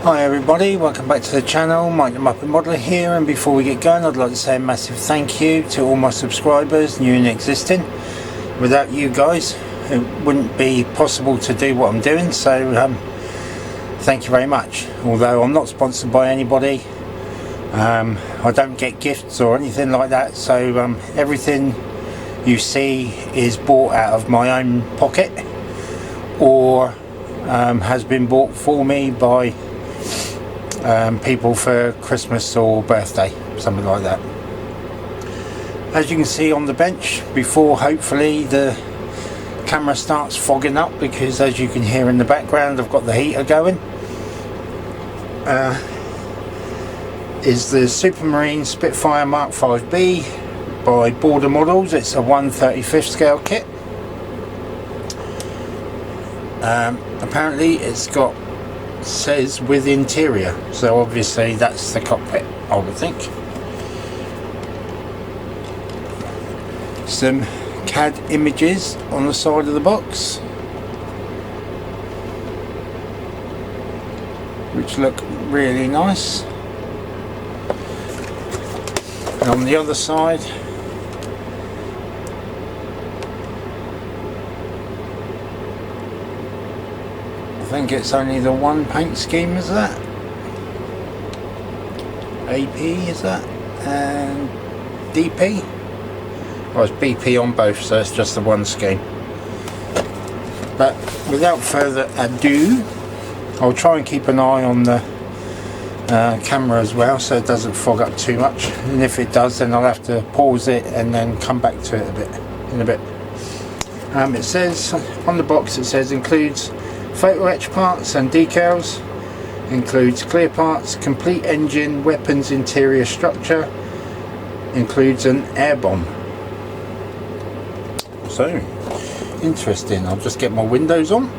Hi everybody, welcome back to the channel. Mike the Muppet Modeler here, and before we get going I'd like to say a massive thank you to all my subscribers, new and existing. Without you guys it wouldn't be possible to do what I'm doing, so thank you very much. Although I'm not sponsored by anybody, I don't get gifts or anything like that, so everything you see is bought out of my own pocket or has been bought for me by people for Christmas or birthday, something like that. As you can see on the bench, before hopefully the camera starts fogging up, because as you can hear in the background I've got the heater going, is the Supermarine Spitfire Mark 5B by Border Models. It's a 1/35 scale kit. Apparently it's got, says with interior, so obviously that's the cockpit, I would think. Some CAD images on the side of the box which look really nice, and on the other side I think it's only the one paint scheme, is that? AP, is that? And DP? Oh, it's BP on both, so it's just the one scheme. But without further ado, I'll try and keep an eye on the camera as well, so it doesn't fog up too much. And if it does, then I'll have to pause it and then come back to it in a bit. It says on the box, it says includes photo etch parts and decals, includes clear parts, complete engine, weapons, interior structure, includes an air bomb. So interesting. I'll just get my windows on.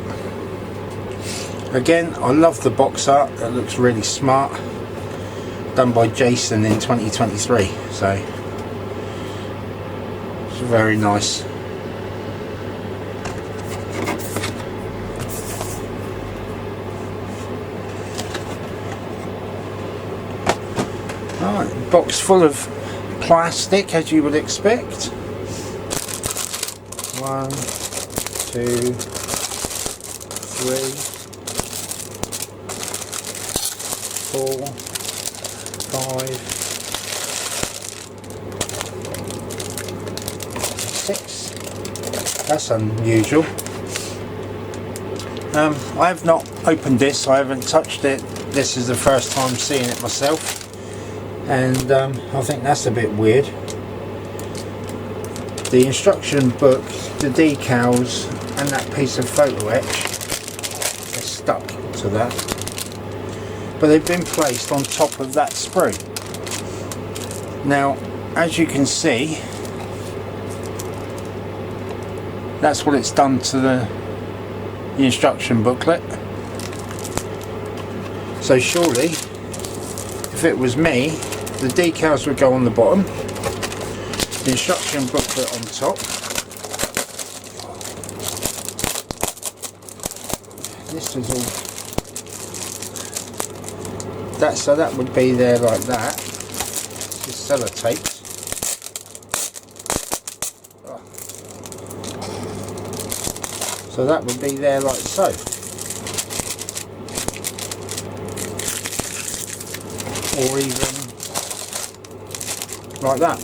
Again, I love the box art, it looks really smart, done by Jason in 2023, so it's very nice. Right, box full of plastic as you would expect. 1, 2, 3, 4, 5, 6. That's unusual. I have not opened this, I haven't touched it. This is the first time seeing it myself, and I think that's a bit weird. The instruction book, the decals and that piece of photo etch is stuck to that, but they've been placed on top of that sprue. Now as you can see, that's what it's done to the instruction booklet. So surely if it was me, the decals would go on the bottom, the instruction booklet on top. This is all that, so that would be there like that. This is sellotaped. So that would be there like so. Or even like that.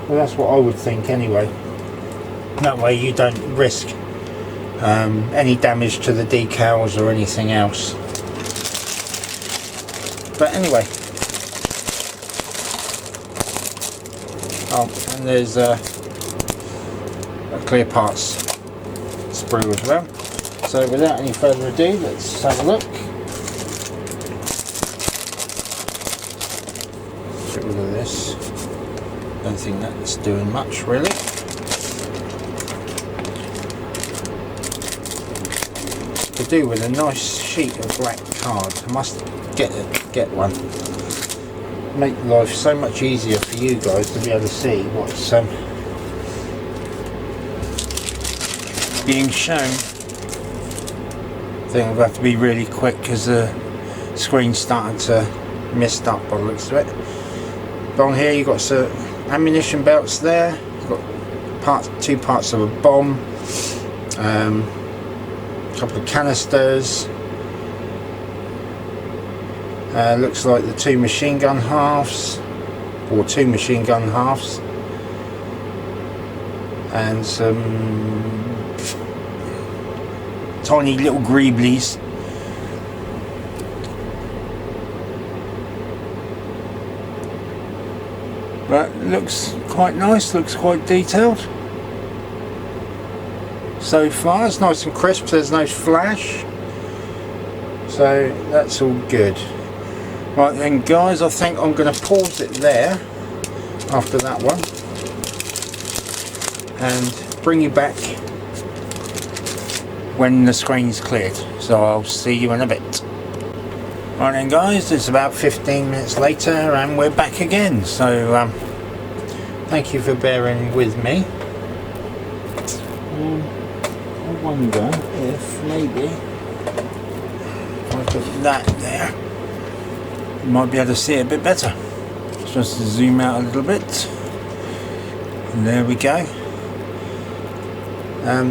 Well, that's what I would think anyway. That way you don't risk any damage to the decals or anything else. But anyway, oh, and there's a clear parts sprue as well. So without any further ado, let's have a look. Get rid of this. Don't think that's doing much really. To do with a nice sheet of black card. I must get one. Make life so much easier for you guys to be able to see what's being shown think I'm going to have to be really quick because the screen's starting to mist up by the looks of it. But on here you've got some ammunition belts there, you've got two parts of a bomb, a couple of canisters, looks like the two machine gun halves, or two machine gun halves, and some tiny little greeblies. But looks quite nice, looks quite detailed. So far it's nice and crisp, there's no flash. So that's all good. Right then guys, I think I'm going to pause it there after that one and bring you back when the screen's cleared. So I'll see you in a bit. Right then guys, it's about 15 minutes later and we're back again. So thank you for bearing with me. I wonder if maybe if I put that there, you might be able to see it a bit better. Just to zoom out a little bit. And there we go.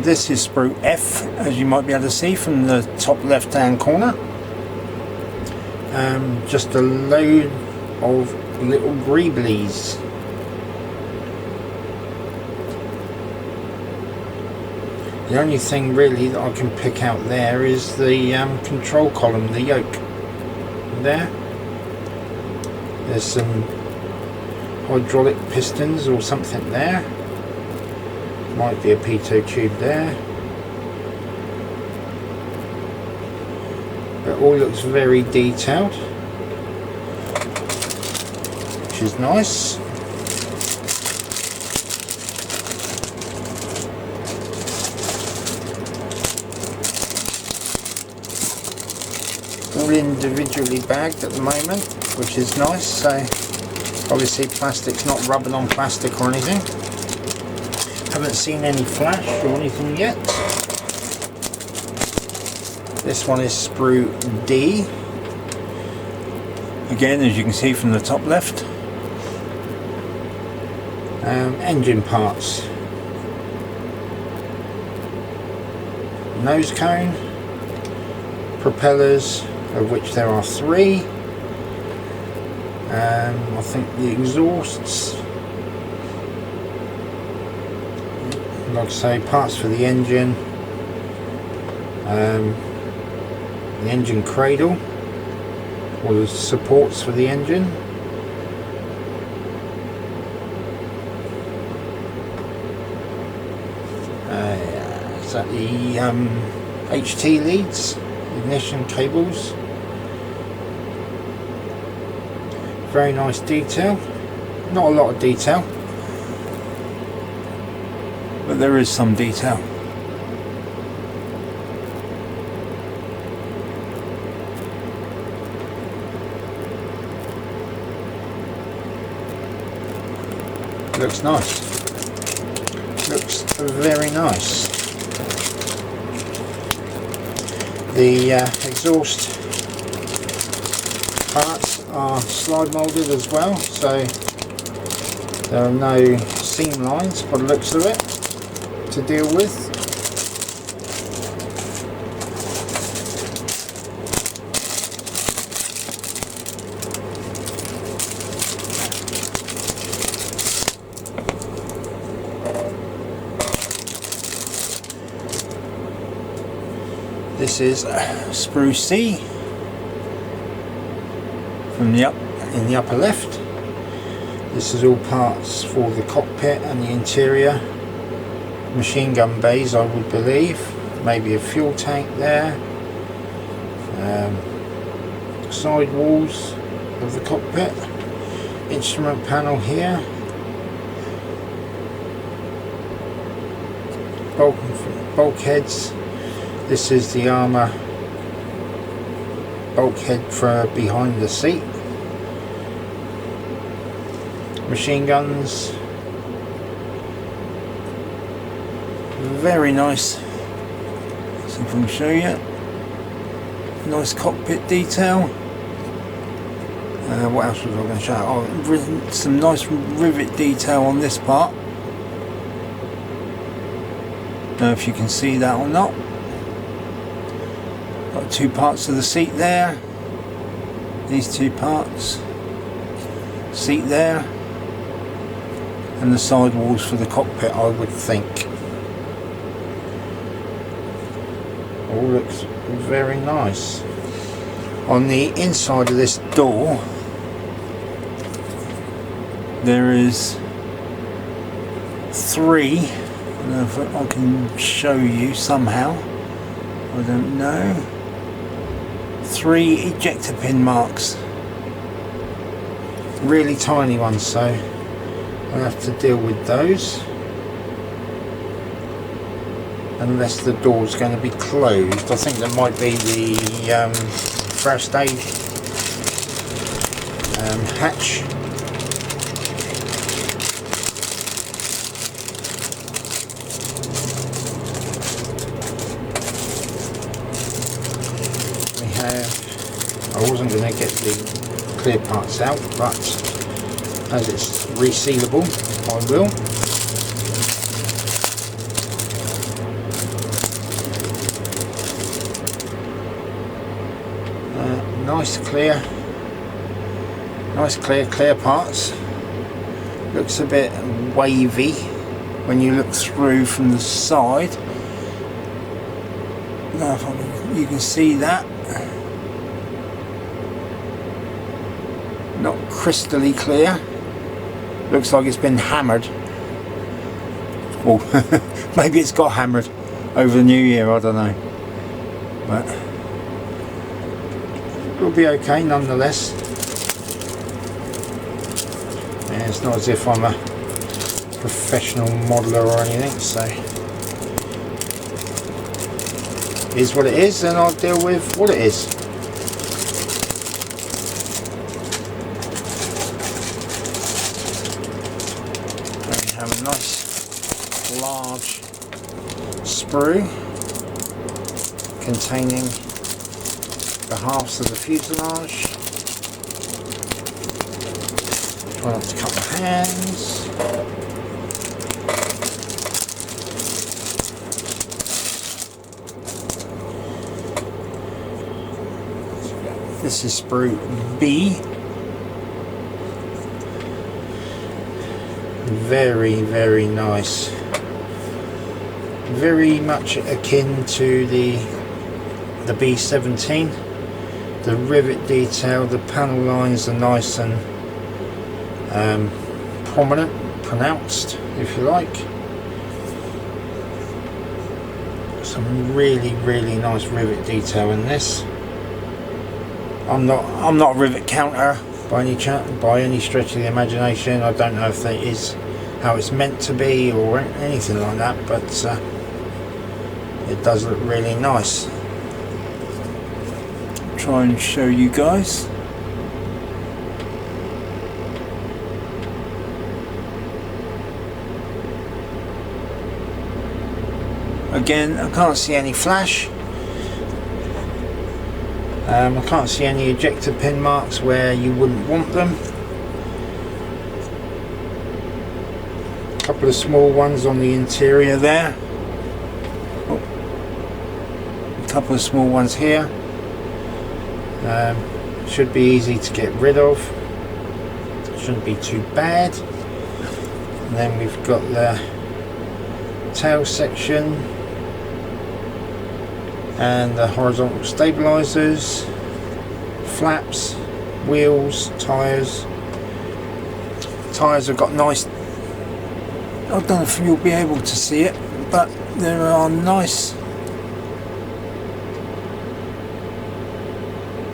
This is sprue F, as you might be able to see from the top left hand corner. Just a load of little greeblies. The only thing really that I can pick out there is the control column, the yoke. There. There's some hydraulic pistons or something there. Might be a pitot tube there. It all looks very detailed, which is nice. All individually bagged at the moment, which is nice. So obviously plastic's not rubbing on plastic or anything. Haven't seen any flash or anything yet. This one is sprue D. Again, as you can see from the top left. Engine parts. Nose cone. Propellers, of which there are 3. I think the exhausts. Like I say, parts for the engine. The engine cradle, or the supports for the engine. Is that the HT leads, ignition cables. Very nice detail. Not a lot of detail, but there is some detail. Looks nice. Looks very nice. The exhaust parts are slide molded as well, so there are no seam lines by the looks of it to deal with. This is sprue C from the in the upper left. This is all parts for the cockpit and the interior machine gun bays, I would believe. Maybe a fuel tank there. Side walls of the cockpit. Instrument panel here. Bulkheads. This is the armour bulkhead for behind the seat. Machine guns. Very nice. See if I can show you. nice cockpit detail. What else was I going to show? Oh, some nice rivet detail on this part. Don't know if you can see that or not. Got two parts of the seat there. These two parts. Seat there. And the sidewalls for the cockpit, I would think. All looks very nice. On the inside of this door, there is three. I don't know if I can show you somehow. I don't know. 3 ejector pin marks. Really tiny ones, so I'll have to deal with those. Unless the door's going to be closed. I think that might be the first aid hatch. We have, I wasn't going to get the clear parts out, but as it's resealable, I will. Nice clear parts. Looks a bit wavy when you look through from the side. Now if you can see that. Not crystally clear. Looks like it's been hammered. Or maybe it's got hammered over the new year, I don't know. But it'll be okay nonetheless. Yeah, it's not as if I'm a professional modeler or anything, so it is what it is, and I'll deal with what it is. There we have a nice large sprue containing the halves of the fuselage. Try not to cut my hands. This is sprue B. Very nice. Very much akin to the B17. The rivet detail, the panel lines are nice and prominent, pronounced, if you like. Some really nice rivet detail in this. I'm not a rivet counter by any stretch of the imagination. I don't know if that is how it's meant to be or anything like that, but it does look really nice. Try and show you guys. Again, I can't see any flash. I can't see any ejector pin marks where you wouldn't want them. A couple of small ones on the interior there. A couple of small ones here. Should be easy to get rid of. Shouldn't be too bad. And then we've got the tail section and the horizontal stabilizers, flaps, wheels, tires. Tires have got nice, I don't know if you'll be able to see it, but there are nice,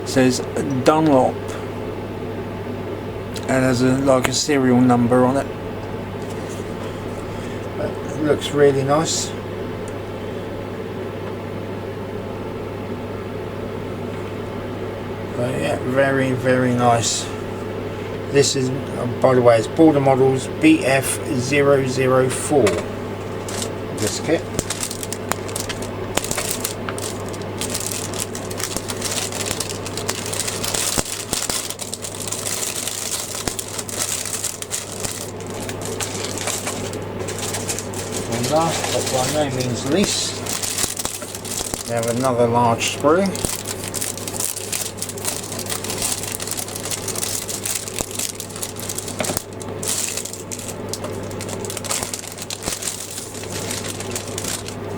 it says Dunlop, and there's like a serial number on it. But it looks really nice. So yeah, very nice. This is, by the way, it's Border Models BF004. This kit. last but by no means least, we have another large screw.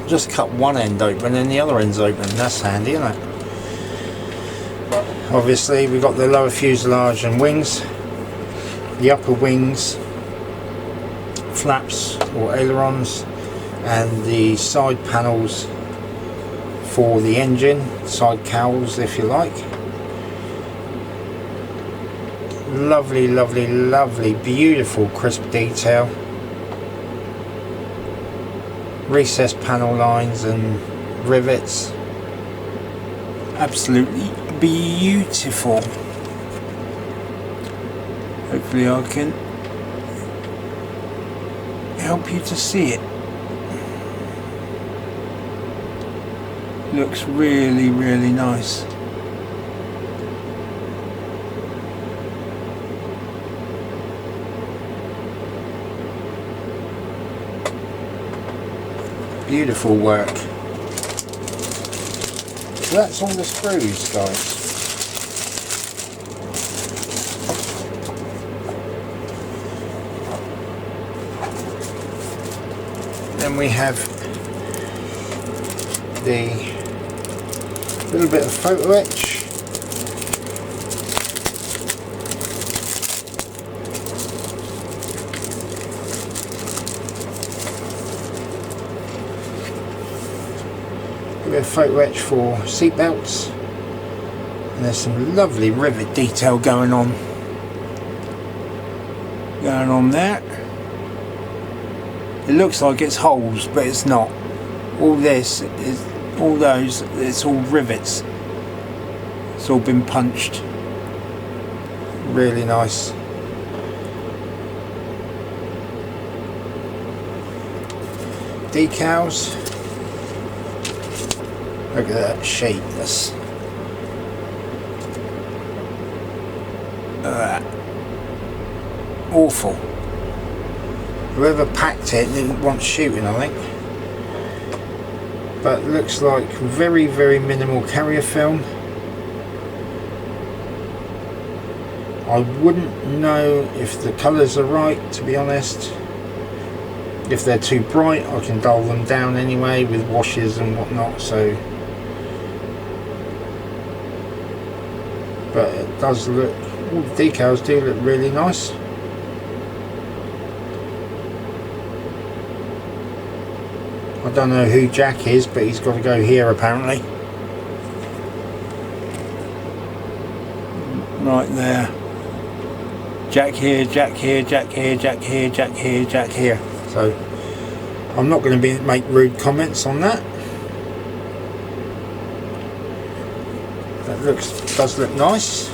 Just cut one end open and the other end's open. That's handy, isn't it? Obviously we've got the lower fuselage and wings, the upper wings, flaps or ailerons, and the side panels for the engine, side cowls if you like. Lovely, lovely, lovely, beautiful crisp detail. Recessed panel lines and rivets. Absolutely beautiful. Hopefully I can help you to see it. Looks really, really nice. Beautiful work. So that's all the screws, guys. Then we have the little bit of photo etch. A bit of photo etch for seat belts, and there's some lovely rivet detail going on there. It looks like it's holes, but it's not. All this is, all those, it's all rivets. It's all been punched. Really nice. Decals. Look at that shape. That's awful. Whoever packed it didn't want shooting, I think. But looks like very, very minimal carrier film. I wouldn't know if the colours are right, to be honest. If they're too bright, I can dull them down anyway with washes and whatnot, so. But it does look, all the decals do look really nice. I don't know who Jack is, but he's got to go here apparently. Right there. Jack here, Jack here, Jack here, Jack here, Jack here, Jack here. So I'm not going to make rude comments on that. That does look nice.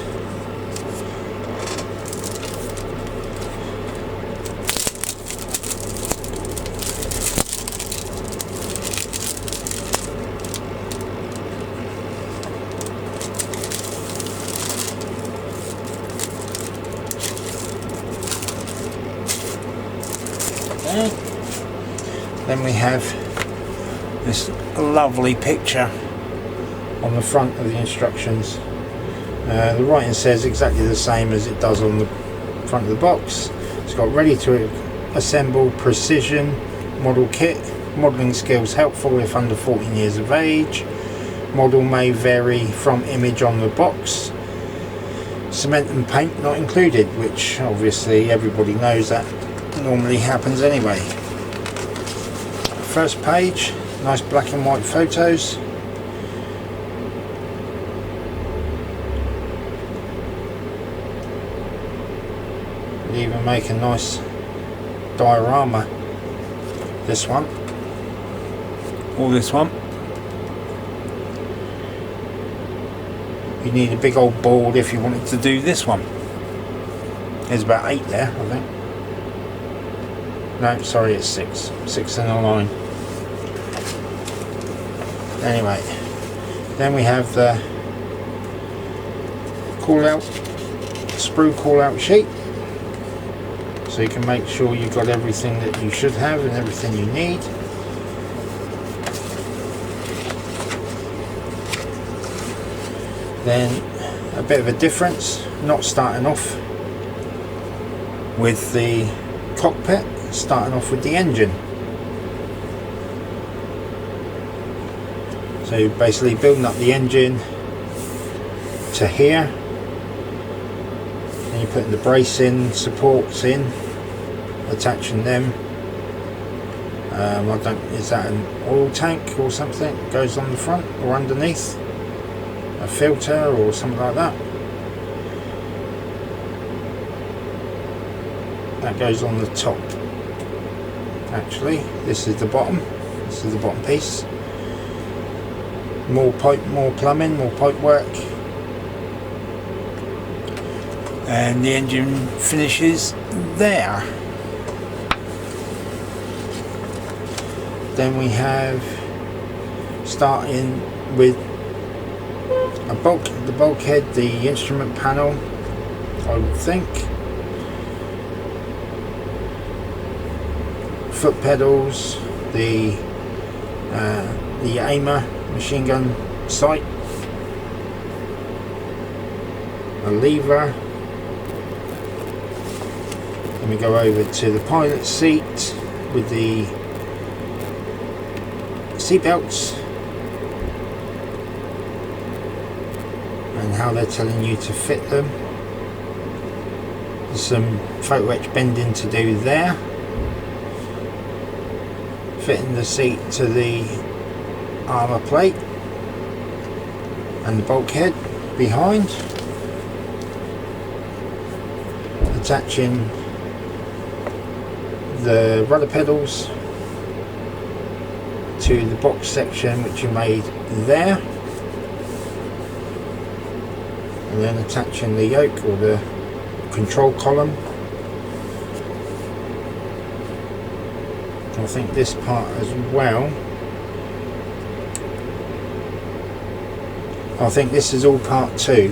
Then we have this lovely picture on the front of the instructions. The writing says exactly the same as it does on the front of the box. It's got ready to assemble precision model kit. Modelling skills helpful if under 14 years of age. Model may vary from image on the box. Cement and paint not included, which obviously everybody knows that normally happens anyway. First page, nice black and white photos. They even make a nice diorama. This one, or this one. You need a big old board if you wanted to do this one. There's about 8 there, I think. No, sorry, it's 6. 6 in a line. Anyway, then we have the sprue call out sheet, so you can make sure you've got everything that you should have and everything you need. Then a bit of a difference, not starting off with the cockpit, starting off with the engine. So basically building up the engine to here, and you're putting the bracing supports in, attaching them. I don't, is that an oil tank or something that goes on the front or underneath? A filter or something like that. That goes on the top. Actually, this is the bottom. This is the bottom piece. More pipe, more plumbing, more pipe work. And the engine finishes there. Then we have, starting with the bulkhead, the instrument panel, I would think. Foot pedals, the aimer machine gun sight, a lever. Then we go over to the pilot seat with the seat belts and how they're telling you to fit them. There's some photo etch bending to do there, fitting the seat to the armour plate and the bulkhead behind, attaching the rudder pedals to the box section which you made there, and then attaching the yoke or the control column. I think this part as well, I think this is all part 2,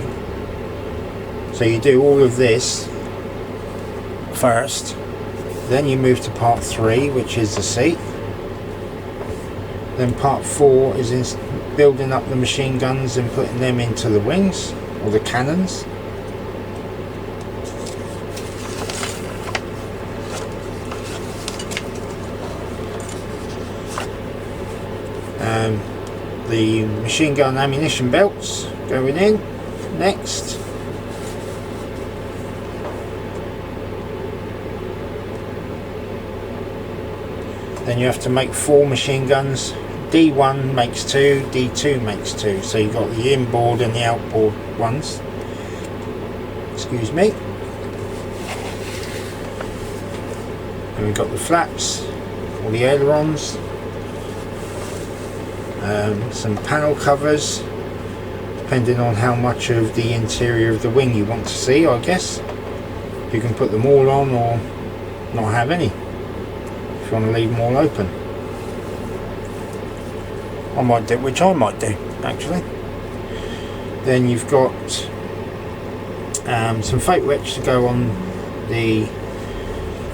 so you do all of this first, then you move to part 3, which is the seat. Then part 4 is in building up the machine guns and putting them into the wings or the cannons. The machine gun ammunition belts going in next. Then you have to make 4 machine guns. D1 makes 2, D2 makes 2. So you've got the inboard and the outboard ones. Excuse me. And we've got the flaps, all the ailerons, some panel covers, depending on how much of the interior of the wing you want to see, I guess. You can put them all on or not have any, if you want to leave them all open. I might do, which I might do actually. Then you've got some fake etch to go on the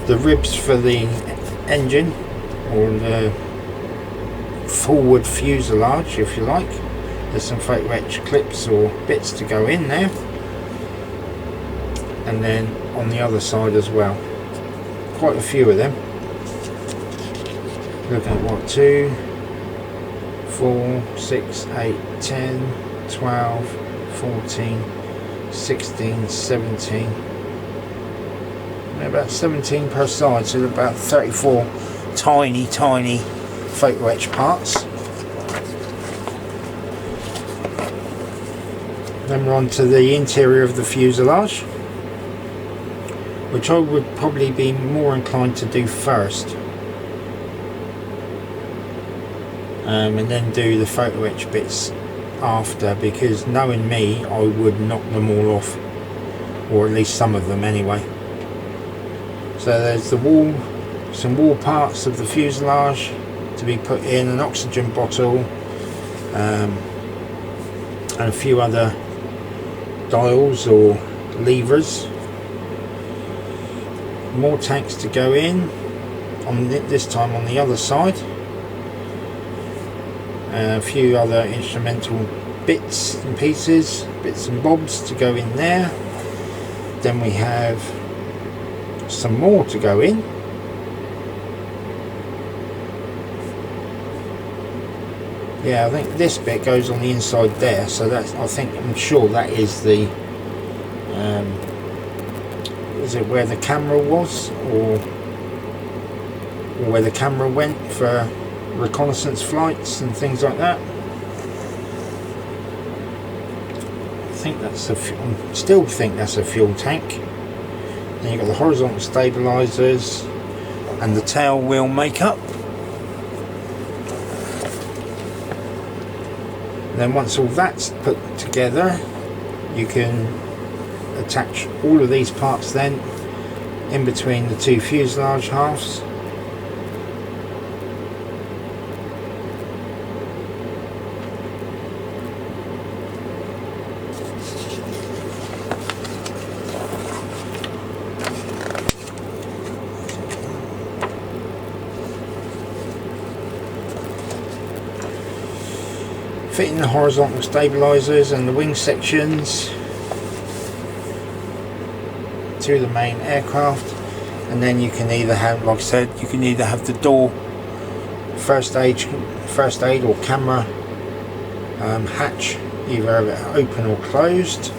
ribs for the engine, or the forward fuselage if you like. There's some fake etch clips or bits to go in there, and then on the other side as well, quite a few of them. Looking at what, 2, 4, 6, 8, 10, 12, 14, 16, 17, about 17 per side, so about 34 tiny photo etch parts. Then we're on to the interior of the fuselage, which I would probably be more inclined to do first, and then do the photo etch bits after, because knowing me, I would knock them all off, or at least some of them anyway. So there's the wall, some wall parts of the fuselage to be put in, an oxygen bottle, and a few other dials or levers. More tanks to go in, on this time on the other side. A few other instrumental bits and pieces, bits and bobs to go in there. Then we have some more to go in. Yeah, I think this bit goes on the inside there, so that's, I'm sure that is the is it where the camera was, or where the camera went for reconnaissance flights and things like that. I still think that's a fuel tank. Then you've got the horizontal stabilizers and the tail wheel makeup. Then once all that's put together, you can attach all of these parts then in between the two fuselage halves. Fitting the horizontal stabilizers and the wing sections to the main aircraft, and then you can either have, like I said, you can either have the door first aid or camera hatch, either have it open or closed.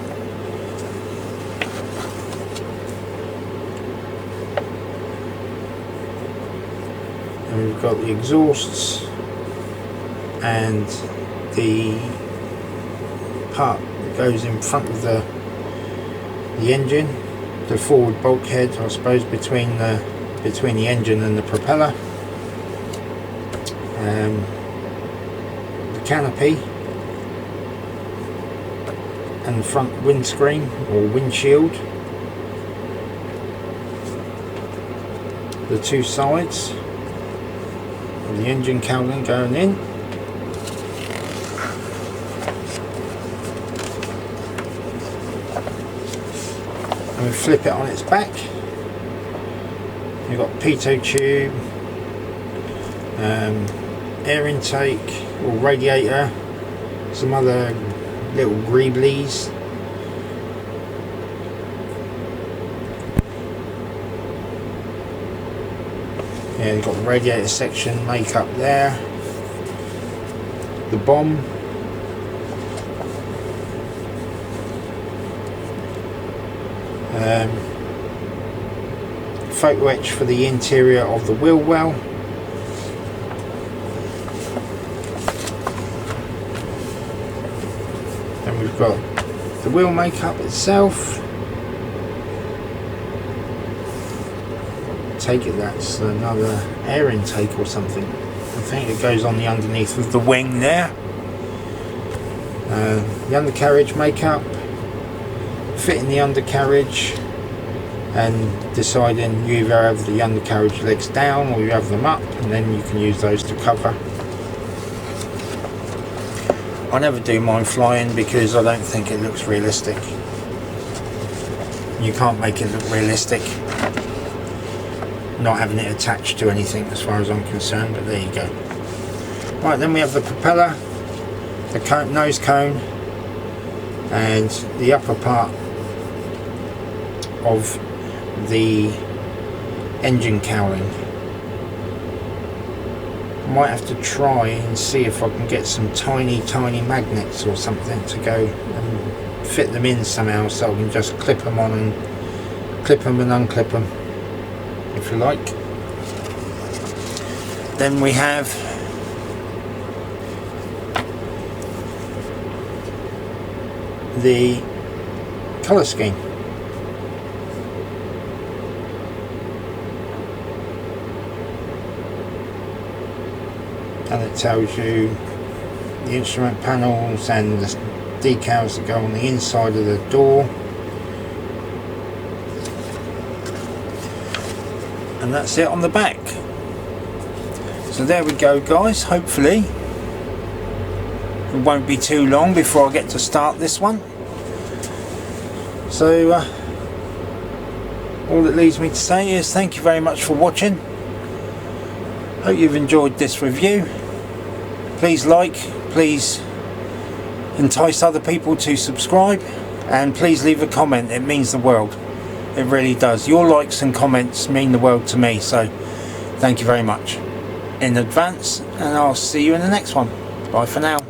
And we've got the exhausts and the part that goes in front of the engine, the forward bulkhead, I suppose, between the engine and the propeller, the canopy and the front windscreen or windshield, the two sides of the engine cowling going in. And we flip it on its back. You've got pitot tube, air intake or radiator, some other little greeblies. Yeah, you've got the radiator section makeup there, the bomb. Photo etch for the interior of the wheel well. Then we've got the wheel makeup itself. Take it that's another air intake or something. I think it goes on the underneath of the wing there. The undercarriage makeup. Fitting the undercarriage and deciding you either have the undercarriage legs down or you have them up, and then you can use those to cover. I never do mine flying because I don't think it looks realistic. You can't make it look realistic not having it attached to anything as far as I'm concerned, but there you go. Right, then we have the propeller, the nose cone and the upper part of the engine cowling. I might have to try and see if I can get some tiny magnets or something to go and fit them in somehow, so I can just clip them on and clip them and unclip them, if you like. Then we have the colour scheme. And it tells you the instrument panels and the decals that go on the inside of the door. And that's it on the back. So there we go, guys. Hopefully it won't be too long before I get to start this one. So all that leaves me to say is thank you very much for watching. Hope you've enjoyed this review. Please like, please entice other people to subscribe, and please leave a comment. It means the world. It really does. Your likes and comments mean the world to me, so thank you very much in advance, and I'll see you in the next one. Bye for now.